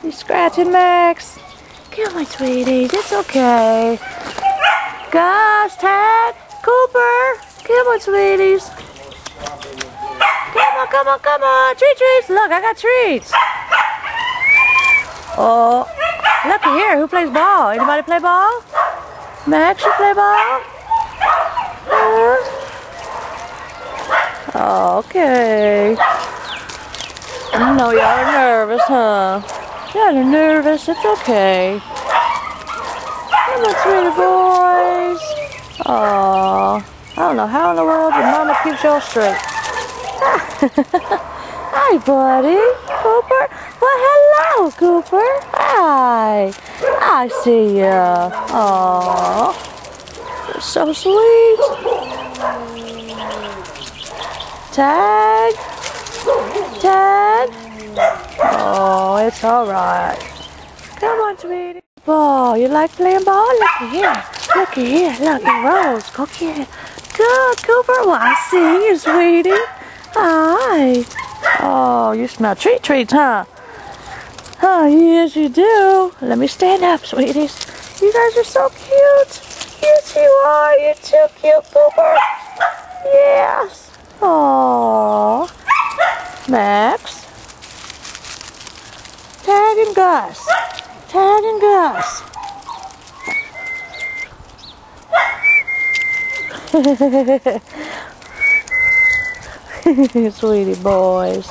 You scratching, Max? Come on, sweeties. It's okay. Gus, Tag, Cooper. Come on, sweeties. Come on, come on, come on. Treats. Look, I got treats. Oh, looky here. Who plays ball? Anybody play ball? Max, you play ball? Okay. I know y'all are nervous, huh? Y'all are nervous. It's okay. Come on, sweetie boys. Aww. I don't know how in the world your mama keeps y'all straight. Hi, buddy. Cooper. Well, hello, Cooper. Hi. I see ya. Aww. You're so sweet. Tag. Tag. Oh, it's alright. Come on, sweetie. Ball. You like playing ball? Looky here. Looky here. Looky, Rose. Go get it. Good, Cooper. Well, I see you, sweetie. Hi. Oh, you smell treats, huh? Oh, yes, you do. Let me stand up, sweeties. You guys are so cute. Yes, you are. You're too cute, Cooper. Yes. Aww. Max. Tag and Gus. Tag and Gus. Sweetie boys.